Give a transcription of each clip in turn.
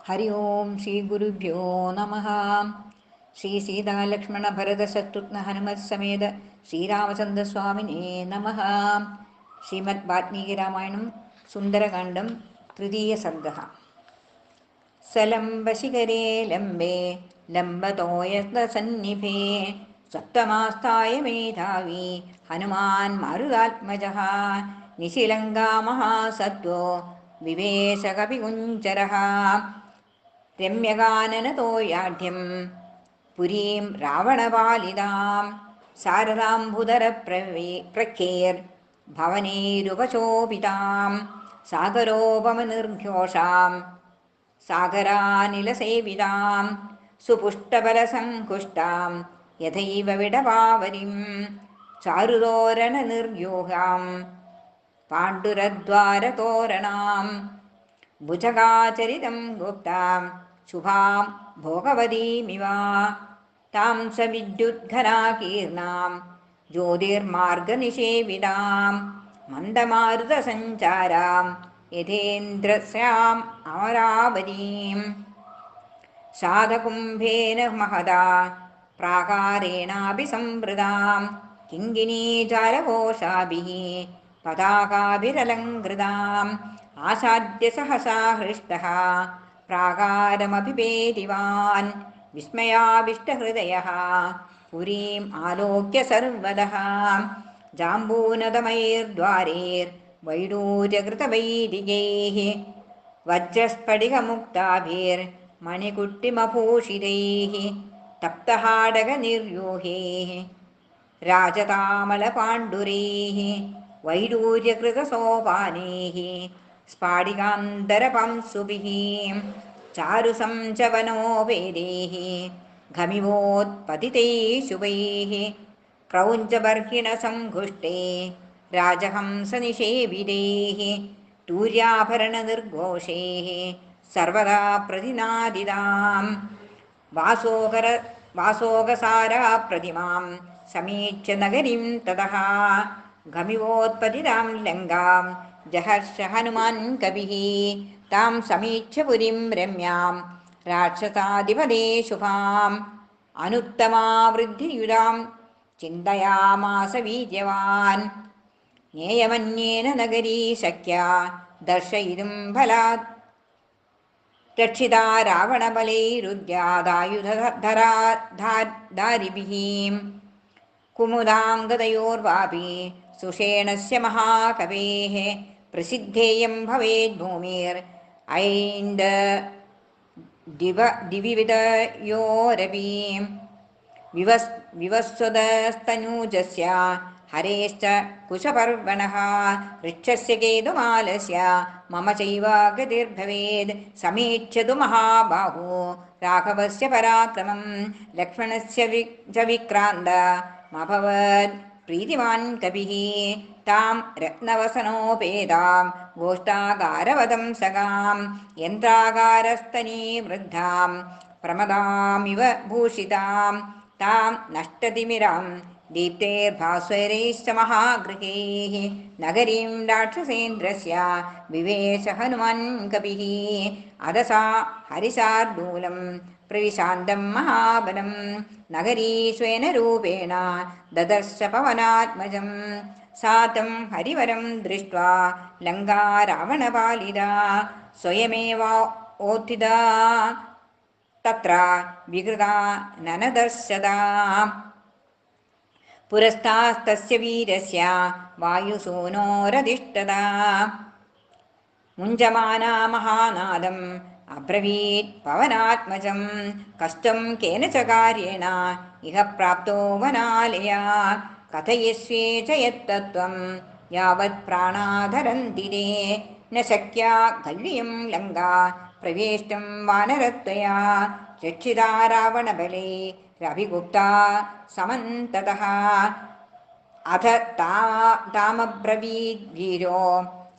ഹരി ഓം ശ്രീ ഗുരുഭ്യോ നമ. ശ്രീ സീതാലക്ഷ്മണ ഭരത ശത്രുഘ്ന ഹനുമത് സമേത ശ്രീരാമചന്ദ്രസ്വാമിനേ നമ. ശ്രീമദ് വാൽമീകി രാമായണം സുന്ദരകാന്ഡം തൃതീയ സർഗ. സലംബശിഖരേ ലംബേ ലംബതോയസന്നിഭേ സപ്തമാസ്ഥായ മേധാവി ഹനുമാൻ മാരുതാത്മജഃ നിശിലങ്കാമഹാസത്വോ വിവേശകവികുഞ്ചരഃ രമ്യകാനനതോയാഢ്യം പുരീം രാവണപാലിതാം ശാരദാംബുധരപ്രഖേർ ഭവനൈരുപശോഭിതാം സാഗരോപമനിർഘോഷാം സാഗരാനിലസേവിതാം സുപുഷ്ടബലസങ്കുഷ്ടാം യഥൈവ വിടവാവരിം ചാരുതോരണനിർയൂഹാം പാണ്ഡുരദ്വാരതോരണാം ഭുജഗാചരിതം ഗുപ്താം ശുഭാം ഭോഗവതീമിവ താം സവിദ്യുദ്ഘനാകീർണാം ജ്യോതിർമാർഗനിഷേവിതാം മന്ദമാരുതസഞ്ചാരാം യഥേന്ദ്രസ്യാം അമരാവതീം ശാതകുംഭേന മഹദാ പ്രാകാരേണാഭിസംവൃതാം കിങ്കിനീജാലഘോഷാഭിः പതാകാഭിരലങ്കൃതാം ആസാദ്യ സഹസാ ഹൃഷ്ടഃ പ്രാകാരമഭിഭേദിവാൻ വിസ്മയാവിഷ്ടഹൃദയഃ പുരീം ആലോക്യ സർവദഃ ജാംബൂനദമൈർദ്വാരൈർവൈഡൂര്യകൃതവൈദികൈः വജ്രസ്ഫടികമുക്താഭിർമണികുട്ടിമഭൂഷിതൈः തപ്തഹാടകനിര്യൂഹൈः രാജതാമലപാണ്ഡുരൈः വൈഡൂര്യകൃതസോപാനൈः സ്ഫാടികാന്തരപംസുഭിः ചാരുസംചവനോപേതൈः ഘമിവോത്പതിതൈः ശുഭൈः ക്രൗഞ്ചബർഹിണസംഘുഷ്ടേ രാജഹംസനിഷേവിതൈः തൂര്യാഭരണനിർഘോഷൈः സർവദാ പ്രതിനാദിതാം വാസോകസാരാപ്രതിമാം സമീക്ഷ്യ നഗരീം തതഃ ഘമിവോത്പതിതാം ലങ്കാം ജഹർഷ ഹനുമാൻ കവിഃ താം സമീക്ഷ്യ പുരീം രമ്യാം രാക്ഷസാധിപതേ ശുഭാം അനുത്തമാവൃദ്ധിയുതാം ചിന്തയാമാസ വീര്യവാൻ ജ്ഞേയമന്യേന നഗരീ ശക്യാ ദർശയിതും ഫലാത് രക്ഷിതാ രാവണബലൈരുദ്യാദായുധധാരിഭിः കുമുദാംഗതയോർവാപി സുഷേണസ്യ മഹാകവേः പ്രസിദ്ധേയം ഭവേദ്ഭൂമിർ ഐന്ദ ദിവിവിദയോരപി വിവസ്വതസ്തനൂജസ്യ ഹരേശ്ച കുശപർവണഃ വൃക്ഷസ്യ കേതുമാലസ്യ മമ ചൈവ ഗതിർഭവേത് സമീക്ഷ്യതു മഹാബാഹോ രാഘവസ്യ പരാക്രമം ലക്ഷ്മണസ്യ ച വിക്രാന്തമഭവത് പ്രീതിമാൻ കവിഃ താം രത്നവസനോപേതാം ഗോഷ്ഠാകാരവദം സകാം യന്ത്രാകാരസ്തനീ വൃദ്ധാം പ്രമദാമിവ ഭൂഷിതാം താം നഷ്ടതിമിരാം ദീപ്തൈർഭാസ്വരൈശ്ച മഹാഗൃഹൈः നഗരീം രാക്ഷസേന്ദ്രസ്യ വിവേശ ഹനുമാൻ കവിഃ അദസാ ഹരിശാർദൂലം പ്രവിശാന്തം മഹാബലം നഗരീശ്വേന രൂപേണ ദദർശ പവനാത്മജം സാതം ഹരിവരം ദൃഷ്ട്വാ ലങ്കാ രാവണപാലിതാ സ്വയമേവോത്ഥിതാ തത്ര വികൃതാ നനദർശതാ പുരസ്താസ്തസ്യ വീരസ്യ വായുസൂനോരധിഷ്ഠതാ മുഞ്ചമാനാ മഹാനാദം അബ്രവീത് പവനാത്മജം കഷ്ടം കേന ച കാര്യേണ ഇഹ പ്രാപ്തോ വനാലയാ കഥയസ്വേ ച യത്തത്വം യാവത് പ്രാണാധരന്തി തേ ന ശക്യാ ഖല്വിയം ലങ്കാ പ്രവേഷ്ടം വാനരത്വയാ രക്ഷിതാ രാവണബലേ രവിഗുപ്താ സമന്തതഃ അഥ താമബ്രവീദ് വീരോ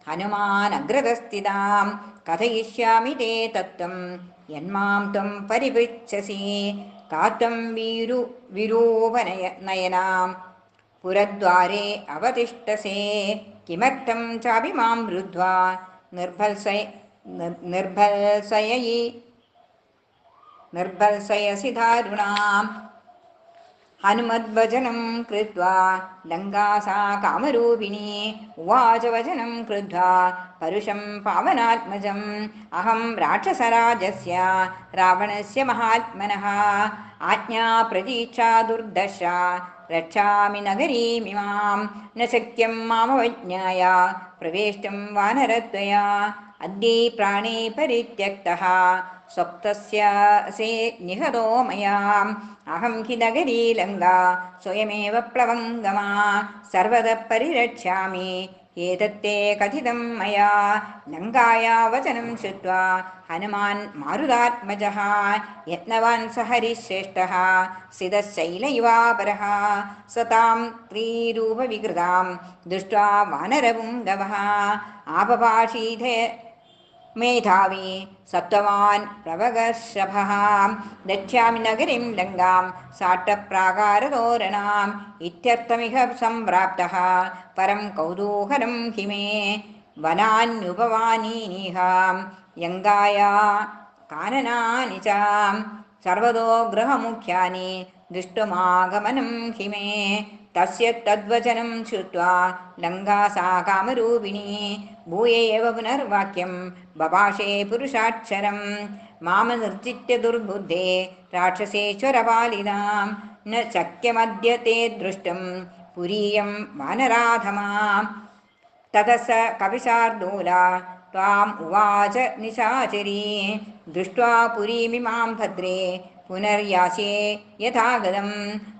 ഹനുമാനഗ്രതസ്ഥിതാം കഥയിഷ്യാമി തേ തത്വം യന്മാം ത്വം പരിപൃച്ഛസി കാത്വം വിരൂപനയനാം പുരദ്വാരേ അവതിഷ്ഠസേ കിമർത്ഥം ചാപി മാം വൃദ്ധ്വാ നിർഭൽസയയി निर्भर्सयसि दारुणाम् हनुमद्वचनं कृत्वा लङ्का सा कामरूपिणी उवाच वचनं कृत्वा परुषं पावनात्मजम् अहं राक्षसराजस्य रावणस्य महात्मनः आज्ञा प्रतीक्षा दुर्दशा रक्षामि नगरीमिमां न शक्यं मामवज्ञाय प्रवेष्टुं वानरद्वया अद्यै प्राणे परित्यक्तः स्वप्तस्य से निहतो मया अहं हि नगरी लङ्का स्वयमेव प्लवङ्गमा सर्वतः परिरक्ष्यामि एतत्ते कथितं मया लङ्काया वचनं श्रुत्वा हनुमान् मारुतात्मजः यत्नवान् स हरिश्रेष्ठः सितशैलयुवापरः स तां त्रिरूपविकृतां दृष्ट्वा वानरपुङ्गवः आपपाशीथ मेधावी सत्त्ववान् प्रवगर्षभः दक्ष्यामि नगरीं लङ्कां साट्टप्राकारतोरणाम् इत्यर्थमिह सम्प्राप्तः परं कौतूहलं हि मे वनान्युपवानीनिह यङ्गाया काननानि च सर्वतो गृहमुख्यानि दृष्टुमागमनं हि मे तस्य तद्वचनं श्रुत्वा लङ्का सा कामरूपिणी भूय एव पुनर्वाक्यं बभाषे पुरुषाक्षरं मामनिर्जित्य दुर्बुद्धे राक्षसेश्वरपालिनां न शक्यमद्य ते द्रष्टुं पुरीयं वानराधमा ततः स कपिशार्दूला त्वाम् उवाच निशाचरी दृष्ट्वा पुरीमिमां भद्रे पुनर्यास्ये यथागतं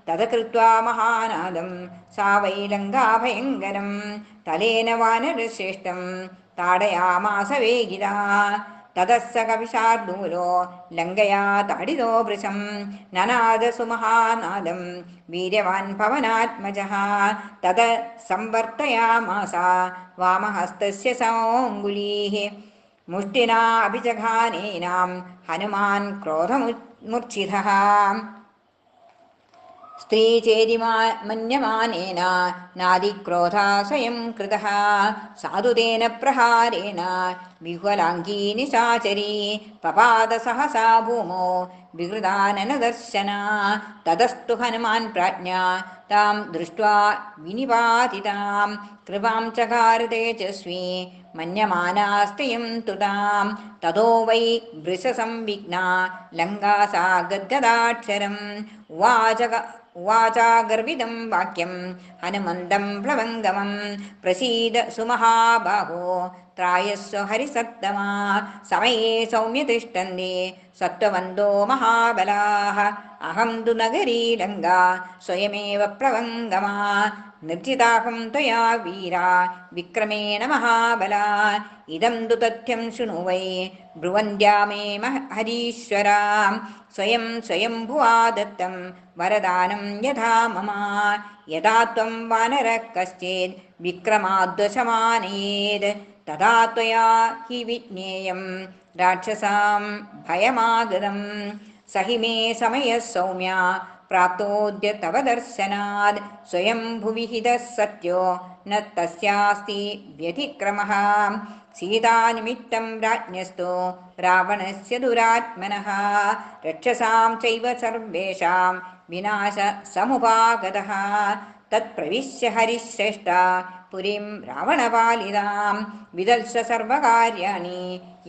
तदकृत्वा महानादं सा वै लङ्का भयङ्करं तलेन वानरश्रेष्ठं ताडयामास वेगिदा ततः स कपिशार्दूलो लङ्कया ताडितो वृशं ननाद सुमहानादं वीर्यवान् पवनात्मजः तद संवर्तयामास वामहस्तस्य सौङ्गुलीः मुष्टिना अभिजघानेनां हनुमान् क्रोधमुर्च्छितः स्त्रीचेदिमा मन्यमानेन नादिक्रोधा स्वयं कृतः साधु तेन प्रहारेण विह्वलाङ्गी निशाचरी पपात सहसा भूमौ विकृताननदर्शना ततस्तु हनुमान् प्राज्ञा तां दृष्ट्वा विनिपातितां कृपां चकार तेजस्वी मन्यमानास्त्रियं तुतां ततो वै वृषसंविघ्ना लङ्का सा गद्गदाक्षरम् उवाचा गर्विदं वाक्यं हनुमन्दं प्लवङ्गमं प्रसीद सुमहाबाहो त्रायस्व हरिसत्तमा समये सौम्य तिष्ठन्ति सत्त्ववन्तो महाबलाः अहं तु नगरी लङ्का स्वयमेव प्लवङ्गमा निर्जिताहं त्वया वीरा विक्रमेण महाबला इदं तु तथ्यं शृणु वै ब्रुवन्द्या मे हरीश्वरा स्वयं स्वयंभुवा दत्तं वरदानं यथा मम यदा त्वं वानरः कश्चित् विक्रमाद्वशमानयेत् तदा त्वया हि विज्ञेयं राक्षसां भयमागतं स हि मे समयः सौम्या प्राप्तोऽद्य तव दर्शनात् स्वयं भुवि हितः सत्यो न तस्यास्ति व्यतिक्रमः सीतानिमित्तं राज्ञस्तु रावणस्य दुरात्मनः रक्षसां चैव सर्वेषां विनाश समुपागतः तत्प्रविश्य हरिश्रेष्ठा पुरीं रावणपालितां विदर्श सर्वकार्याणि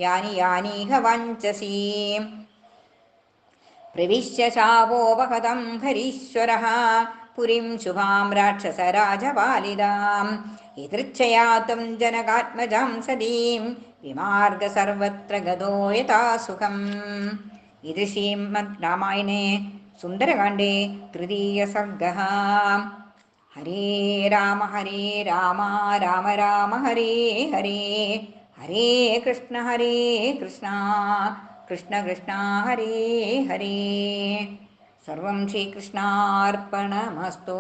यानि यानीह वाञ्छसि प्रविश्य शापोपहतं हरीश्वरः पुरीं शुभां राक्षसराजपालितां यदृच्छया तं जनकात्मजां सतीं विमार्ग सर्वत्र गतो यथा सुखम् इति श्रीमद्रामायणे सुन्दरकाण्डे तृतीयसर्गः। हरे राम राम राम हरे हरे हरे कृष्ण कृष्ण कृष्ण हरे हरे। सर्वं श्रीकृष्णार्पणमस्तु।